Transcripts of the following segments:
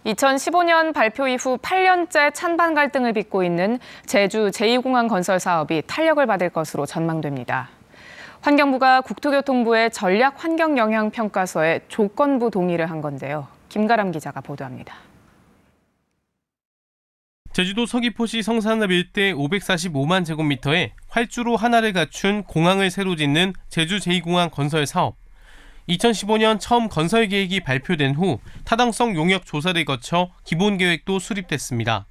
2015년 발표 이후 8년째 찬반 갈등을 빚고 있는 제주 제2공항 건설 사업이 탄력을 받을 것으로 전망됩니다. 환경부가 국토교통부의 전략 환경 영향 평가서에 조건부 동의를 한 건데요. 김가람 기자가 보도합니다. 제주도 서귀포시 성산읍 일대 545만 제곱미터에 활주로 하나를 갖춘 공항을 새로 짓는 제주 제2공항 건설 사업. 2015년 처음 건설 계획이 발표된 후 타당성 용역 조사를 거쳐 기본 계획도 수립됐습니다.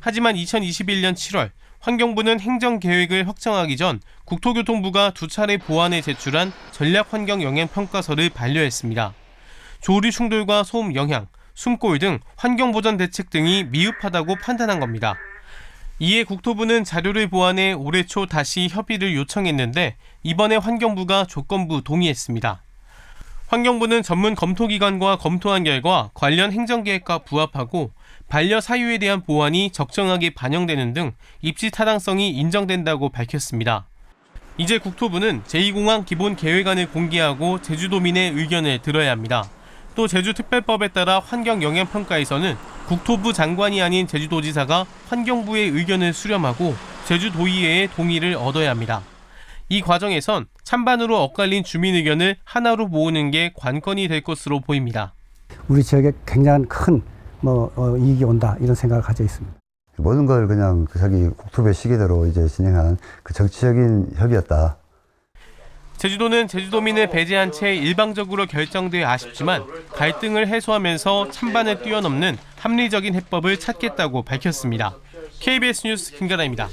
하지만 2021년 7월 환경부는 행정 계획을 확정하기 전 국토교통부가 두 차례 보완에 제출한 전략 환경 영향 평가서를 반려했습니다. 조류 충돌과 소음 영향, 숨골 등 환경 보전 대책 등이 미흡하다고 판단한 겁니다. 이에 국토부는 자료를 보완해 올해 초 다시 협의를 요청했는데 이번에 환경부가 조건부 동의했습니다. 환경부는 전문 검토기관과 검토한 결과 관련 행정계획과 부합하고 반려 사유에 대한 보완이 적정하게 반영되는 등 입지 타당성이 인정된다고 밝혔습니다. 이제 국토부는 제2공항 기본 계획안을 공개하고 제주도민의 의견을 들어야 합니다. 또 제주특별법에 따라 환경영향평가에서는 국토부 장관이 아닌 제주도지사가 환경부의 의견을 수렴하고 제주도의회의 동의를 얻어야 합니다. 이 과정에선 찬반으로 엇갈린 주민 의견을 하나로 모으는 게 관건이 될 것으로 보입니다. 우리 지역에 굉장한 큰 이익이 온다 이런 생각을 가지고 있습니다. 모든 걸 그냥 자기 국토부의 시기대로 이제 진행한 그 정치적인 협의였다. 제주도는 제주도민을 배제한 채 일방적으로 결정돼 아쉽지만 갈등을 해소하면서 찬반을 뛰어넘는 합리적인 해법을 찾겠다고 밝혔습니다. KBS 뉴스 김가라입니다.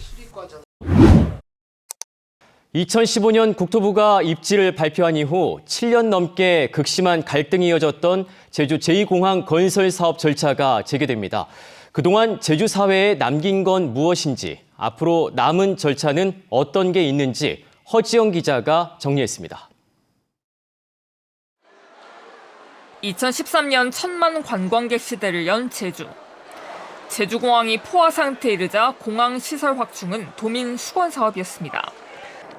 2015년 국토부가 입지를 발표한 이후 7년 넘게 극심한 갈등이 이어졌던 제주 제2공항 건설 사업 절차가 재개됩니다. 그동안 제주 사회에 남긴 건 무엇인지, 앞으로 남은 절차는 어떤 게 있는지 허지영 기자가 정리했습니다. 2013년 1,000만 관광객 시대를 연 제주. 제주공항이 포화 상태에 이르자 공항 시설 확충은 도민 수건 사업이었습니다.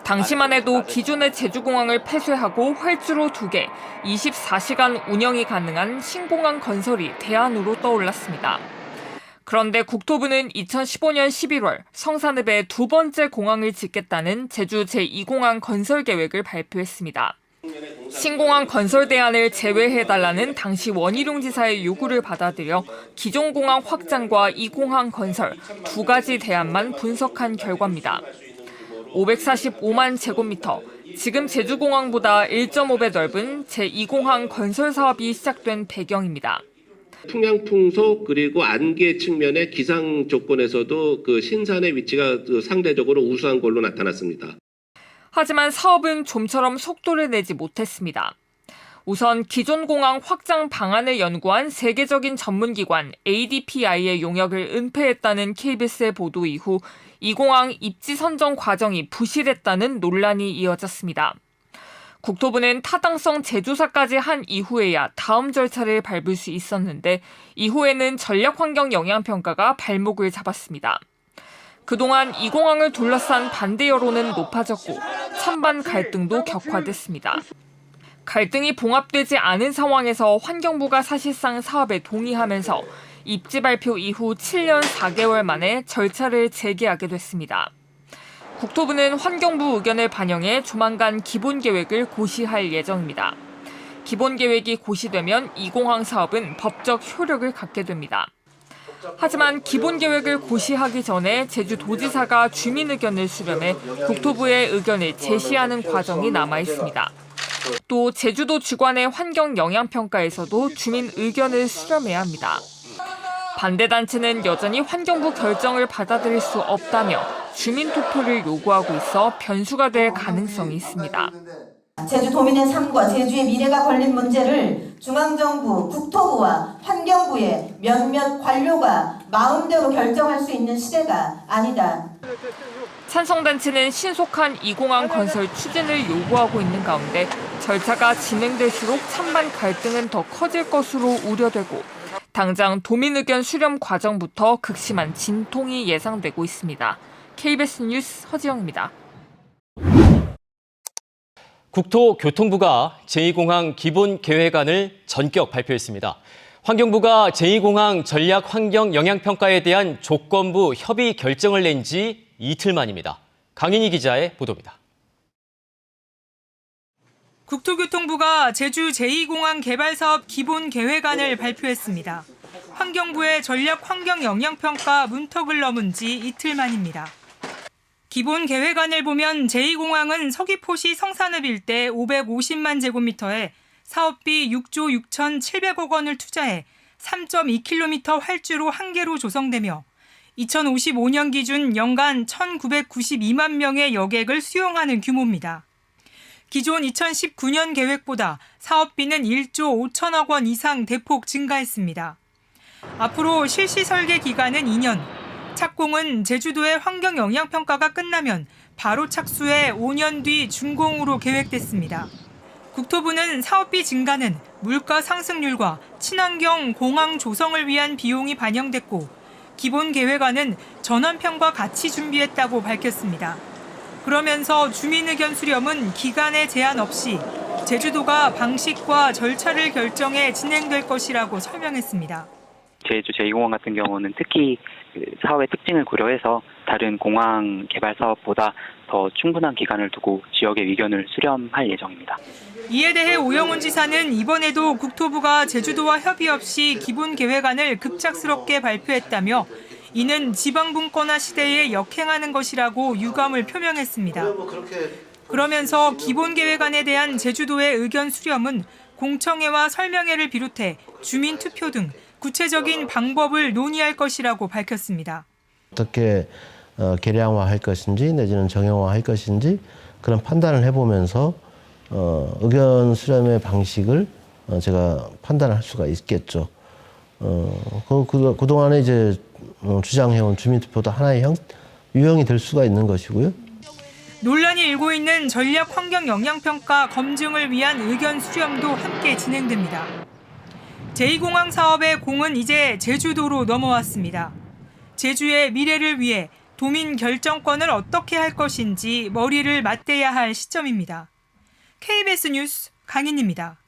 당시만 해도 기존의 제주공항을 폐쇄하고 활주로 2개, 24시간 운영이 가능한 신공항 건설이 대안으로 떠올랐습니다. 그런데 국토부는 2015년 11월 성산읍에 두 번째 공항을 짓겠다는 제주 제2공항 건설 계획을 발표했습니다. 신공항 건설 대안을 제외해달라는 당시 원희룡 지사의 요구를 받아들여 기존 공항 확장과 이 공항 건설 두 가지 대안만 분석한 결과입니다. 545만 제곱미터, 지금 제주공항보다 1.5배 넓은 제2공항 건설 사업이 시작된 배경입니다. 풍향풍속 그리고 안개 측면의 기상 조건에서도 그 신산의 위치가 상대적으로 우수한 걸로 나타났습니다. 하지만 사업은 좀처럼 속도를 내지 못했습니다. 우선 기존 공항 확장 방안을 연구한 세계적인 전문기관 ADPI의 용역을 은폐했다는 KBS의 보도 이후 이 공항 입지 선정 과정이 부실했다는 논란이 이어졌습니다. 국토부는 타당성 재조사까지 한 이후에야 다음 절차를 밟을 수 있었는데 이후에는 전략환경영향평가가 발목을 잡았습니다. 그동안 이 공항을 둘러싼 반대 여론은 높아졌고 찬반 갈등도 격화됐습니다. 갈등이 봉합되지 않은 상황에서 환경부가 사실상 사업에 동의하면서 입지 발표 이후 7년 4개월 만에 절차를 재개하게 됐습니다. 국토부는 환경부 의견을 반영해 조만간 기본계획을 고시할 예정입니다. 기본계획이 고시되면 이 공항 사업은 법적 효력을 갖게 됩니다. 하지만 기본계획을 고시하기 전에 제주도지사가 주민 의견을 수렴해 국토부의 의견을 제시하는 과정이 남아 있습니다. 또 제주도 주관의 환경영향평가에서도 주민 의견을 수렴해야 합니다. 반대단체는 여전히 환경부 결정을 받아들일 수 없다며 주민 투표를 요구하고 있어 변수가 될 가능성이 있습니다. 제주도민의 삶과 제주의 미래가 걸린 문제를 중앙정부, 국토부와 환경부의 몇몇 관료가 마음대로 결정할 수 있는 시대가 아니다. 찬성단체는 신속한 이 공항 건설 추진을 요구하고 있는 가운데 절차가 진행될수록 찬반 갈등은 더 커질 것으로 우려되고 당장 도민 의견 수렴 과정부터 극심한 진통이 예상되고 있습니다. KBS 뉴스 허지영입니다. 국토교통부가 제2공항 기본 계획안을 전격 발표했습니다. 환경부가 제2공항 전략 환경 영향평가에 대한 조건부 협의 결정을 낸 지 이틀 만입니다. 강인희 기자의 보도입니다. 국토교통부가 제주 제2공항 개발사업 기본계획안을 발표했습니다. 환경부의 전략 환경 영향평가 문턱을 넘은 지 이틀 만입니다. 기본계획안을 보면 제2공항은 서귀포시 성산읍 일대 550만 제곱미터에 사업비 6조 6,700억 원을 투자해 3.2km 활주로 1개로 조성되며 2055년 기준 연간 1,992만 명의 여객을 수용하는 규모입니다. 기존 2019년 계획보다 사업비는 1조 5천억 원 이상 대폭 증가했습니다. 앞으로 실시 설계 기간은 2년, 착공은 제주도의 환경 영향평가가 끝나면 바로 착수해 5년 뒤 준공으로 계획됐습니다. 국토부는 사업비 증가는 물가 상승률과 친환경 공항 조성을 위한 비용이 반영됐고 기본 계획안은 전환편과 같이 준비했다고 밝혔습니다. 그러면서 주민 의견 수렴은 기간에 제한 없이 제주도가 방식과 절차를 결정해 진행될 것이라고 설명했습니다. 제주 제2공항 같은 경우는 특히 사업의 특징을 고려해서 다른 공항 개발 사업보다 더 충분한 기간을 두고 지역의 의견을 수렴할 예정입니다. 이에 대해 오영훈 지사는 이번에도 국토부가 제주도와 협의 없이 기본 계획안을 급작스럽게 발표했다며 이는 지방분권화 시대에 역행하는 것이라고 유감을 표명했습니다. 그러면서 기본 계획안에 대한 제주도의 의견 수렴은 공청회와 설명회를 비롯해 주민 투표 등 구체적인 방법을 논의할 것이라고 밝혔습니다. 어떻게 계량화할 것인지 내지는 정형화할 것인지 그런 판단을 해보면서 의견 수렴의 방식을 제가 판단할 수가 있겠죠. 그동안에 이제 주장해온 주민투표도 하나의 유형이 될 수가 있는 것이고요. 논란이 일고 있는 전략 환경 영향평가 검증을 위한 의견 수렴도 함께 진행됩니다. 제2공항 사업의 공은 이제 제주도로 넘어왔습니다. 제주의 미래를 위해 도민 결정권을 어떻게 할 것인지 머리를 맞대야 할 시점입니다. KBS 뉴스 강인입니다.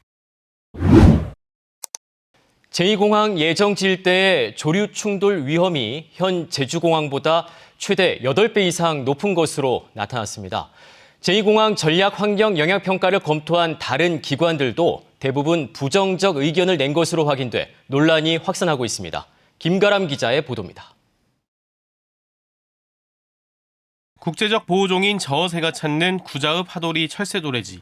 제2공항 예정지 일대의 조류 충돌 위험이 현 제주공항보다 최대 8배 이상 높은 것으로 나타났습니다. 제2공항 전략 환경 영향평가를 검토한 다른 기관들도 대부분 부정적 의견을 낸 것으로 확인돼 논란이 확산하고 있습니다. 김가람 기자의 보도입니다. 국제적 보호종인 저어새가 찾는 구자읍 하도리 철새도래지.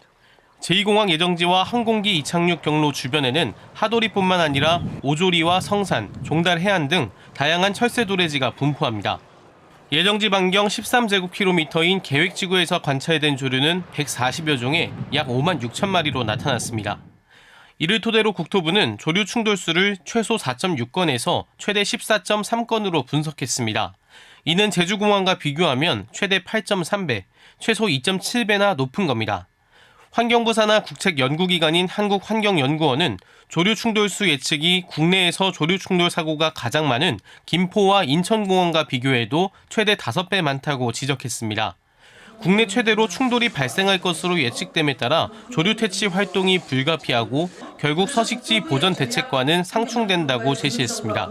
제2공항 예정지와 항공기 이착륙 경로 주변에는 하도리뿐만 아니라 오조리와 성산, 종달 해안 등 다양한 철새도래지가 분포합니다. 예정지 반경 13제곱킬로미터인 계획지구에서 관찰된 조류는 140여 종에 약 5만 6천 마리로 나타났습니다. 이를 토대로 국토부는 조류 충돌수를 최소 4.6건에서 최대 14.3건으로 분석했습니다. 이는 제주공항과 비교하면 최대 8.3배, 최소 2.7배나 높은 겁니다. 환경부 산하 국책연구기관인 한국환경연구원은 조류 충돌수 예측이 국내에서 조류 충돌 사고가 가장 많은 김포와 인천공항과 비교해도 최대 5배 많다고 지적했습니다. 국내 최대로 충돌이 발생할 것으로 예측됨에 따라 조류 퇴치 활동이 불가피하고 결국 서식지 보전 대책과는 상충된다고 제시했습니다.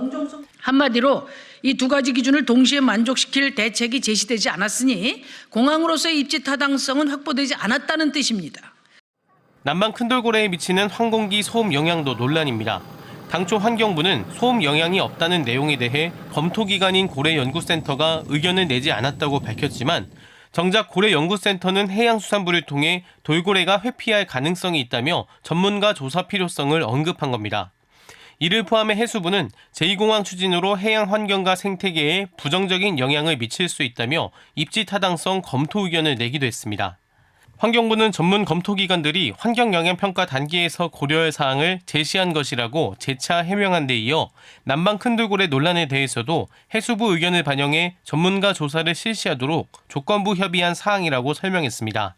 한마디로 이 두 가지 기준을 동시에 만족시킬 대책이 제시되지 않았으니 공항으로서의 입지 타당성은 확보되지 않았다는 뜻입니다. 남방 큰돌고래에 미치는 항공기 소음 영향도 논란입니다. 당초 환경부는 소음 영향이 없다는 내용에 대해 검토기관인 고래연구센터가 의견을 내지 않았다고 밝혔지만 정작 고래연구센터는 해양수산부를 통해 돌고래가 회피할 가능성이 있다며 전문가 조사 필요성을 언급한 겁니다. 이를 포함해 해수부는 제2공항 추진으로 해양 환경과 생태계에 부정적인 영향을 미칠 수 있다며 입지 타당성 검토 의견을 내기도 했습니다. 환경부는 전문 검토기관들이 환경영향평가 단계에서 고려할 사항을 제시한 것이라고 재차 해명한 데 이어 남방 큰돌고래 논란에 대해서도 해수부 의견을 반영해 전문가 조사를 실시하도록 조건부 협의한 사항이라고 설명했습니다.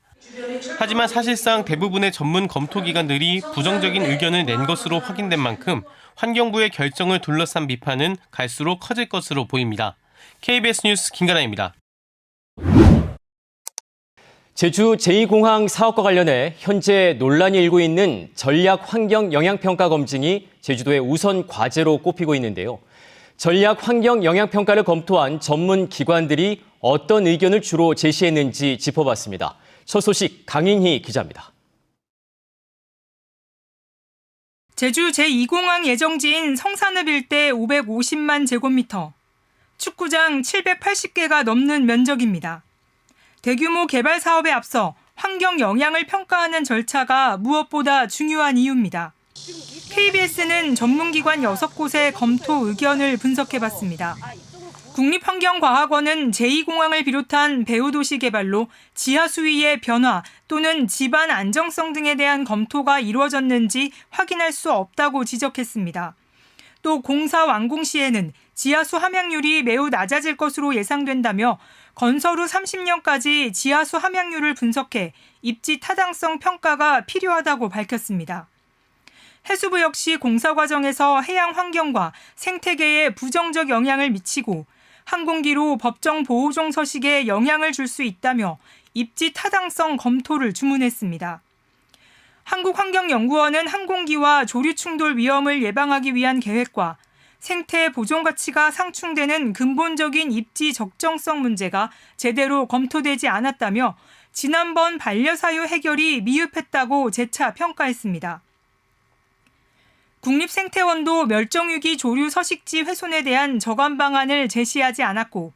하지만 사실상 대부분의 전문 검토기관들이 부정적인 의견을 낸 것으로 확인된 만큼 환경부의 결정을 둘러싼 비판은 갈수록 커질 것으로 보입니다. KBS 뉴스 김가라입니다. 제주 제2공항 사업과 관련해 현재 논란이 일고 있는 전략 환경 영향평가 검증이 제주도의 우선 과제로 꼽히고 있는데요. 전략 환경 영향평가를 검토한 전문 기관들이 어떤 의견을 주로 제시했는지 짚어봤습니다. 첫 소식 강인희 기자입니다. 제주 제2공항 예정지인 성산읍 일대 550만 제곱미터, 축구장 780개가 넘는 면적입니다. 대규모 개발 사업에 앞서 환경 영향을 평가하는 절차가 무엇보다 중요한 이유입니다. KBS는 전문기관 6곳의 검토 의견을 분석해봤습니다. 국립환경과학원은 제2공항을 비롯한 배후도시 개발로 지하 수위의 변화 또는 지반 안정성 등에 대한 검토가 이루어졌는지 확인할 수 없다고 지적했습니다. 또 공사 완공 시에는 지하수 함양률이 매우 낮아질 것으로 예상된다며 건설 후 30년까지 지하수 함양률을 분석해 입지 타당성 평가가 필요하다고 밝혔습니다. 해수부 역시 공사 과정에서 해양 환경과 생태계에 부정적 영향을 미치고 항공기로 법정 보호종 서식에 영향을 줄 수 있다며 입지 타당성 검토를 주문했습니다. 한국환경연구원은 항공기와 조류 충돌 위험을 예방하기 위한 계획과 생태 보존 가치가 상충되는 근본적인 입지 적정성 문제가 제대로 검토되지 않았다며 지난번 반려사유 해결이 미흡했다고 재차 평가했습니다. 국립생태원도 멸종위기 조류 서식지 훼손에 대한 저감 방안을 제시하지 않았고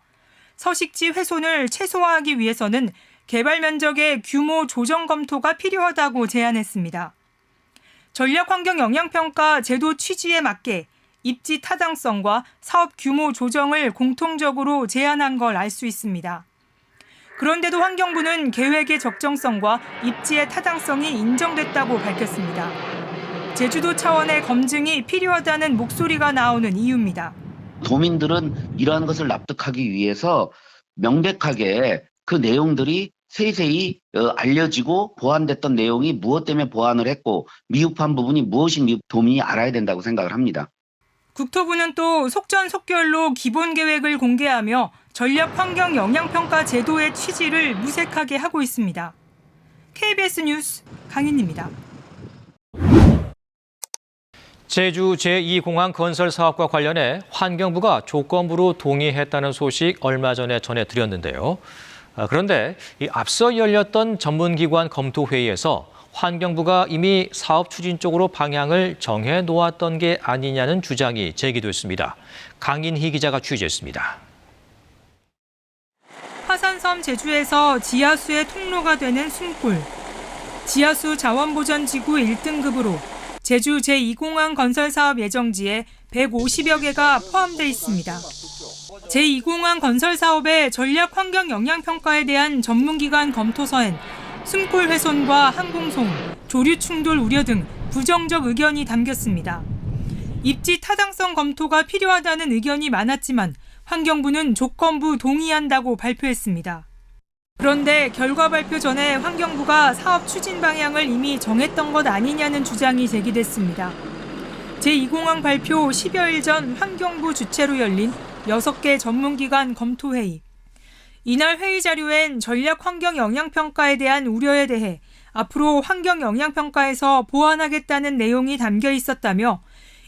서식지 훼손을 최소화하기 위해서는 개발 면적의 규모 조정 검토가 필요하다고 제안했습니다. 전략환경영향평가 제도 취지에 맞게 입지 타당성과 사업 규모 조정을 공통적으로 제안한 걸 알 수 있습니다. 그런데도 환경부는 계획의 적정성과 입지의 타당성이 인정됐다고 밝혔습니다. 제주도 차원의 검증이 필요하다는 목소리가 나오는 이유입니다. 도민들은 이러한 것을 납득하기 위해서 명백하게 그 내용들이 세세히 알려지고 보완됐던 내용이 무엇 때문에 보완을 했고 미흡한 부분이 무엇이 도민이 알아야 된다고 생각을 합니다. 국토부는 또 속전속결로 기본계획을 공개하며 전략환경영향평가 제도의 취지를 무색하게 하고 있습니다. KBS 뉴스 강인입니다. 제주 제2공항 건설 사업과 관련해 환경부가 조건부로 동의했다는 소식 얼마 전에 전해드렸는데요. 그런데 앞서 열렸던 전문기관 검토회의에서 환경부가 이미 사업 추진 쪽으로 방향을 정해 놓았던 게 아니냐는 주장이 제기됐습니다. 강인희 기자가 취재했습니다. 화산섬 제주에서 지하수의 통로가 되는 숨골. 지하수 자원보전지구 1등급으로 제주 제2공항 건설 사업 예정지에 150여 개가 포함돼 있습니다. 제2공항 건설 사업의 전략 환경 영향 평가에 대한 전문기관 검토서엔 숨골 훼손과 항공송, 조류 충돌 우려 등 부정적 의견이 담겼습니다. 입지 타당성 검토가 필요하다는 의견이 많았지만 환경부는 조건부 동의한다고 발표했습니다. 그런데 결과 발표 전에 환경부가 사업 추진 방향을 이미 정했던 것 아니냐는 주장이 제기됐습니다. 제2공항 발표 10여일 전 환경부 주최로 열린 6개 전문기관 검토회의. 이날 회의 자료엔 전략 환경 영향평가에 대한 우려에 대해 앞으로 환경 영향평가에서 보완하겠다는 내용이 담겨 있었다며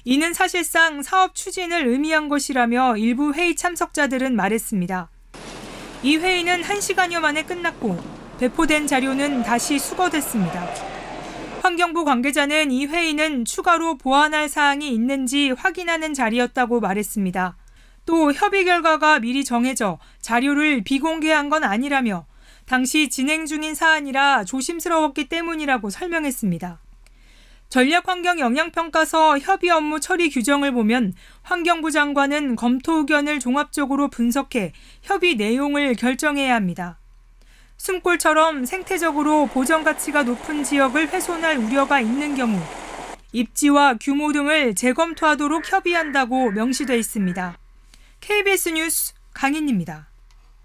이는 사실상 사업 추진을 의미한 것이라며 일부 회의 참석자들은 말했습니다. 이 회의는 1시간여 만에 끝났고 배포된 자료는 다시 수거됐습니다. 환경부 관계자는 이 회의는 추가로 보완할 사항이 있는지 확인하는 자리였다고 말했습니다. 또 협의 결과가 미리 정해져 자료를 비공개한 건 아니라며 당시 진행 중인 사안이라 조심스러웠기 때문이라고 설명했습니다. 전략환경영향평가서 협의 업무 처리 규정을 보면 환경부 장관은 검토 의견을 종합적으로 분석해 협의 내용을 결정해야 합니다. 숨골처럼 생태적으로 보전 가치가 높은 지역을 훼손할 우려가 있는 경우 입지와 규모 등을 재검토하도록 협의한다고 명시돼 있습니다. KBS 뉴스 강인입니다.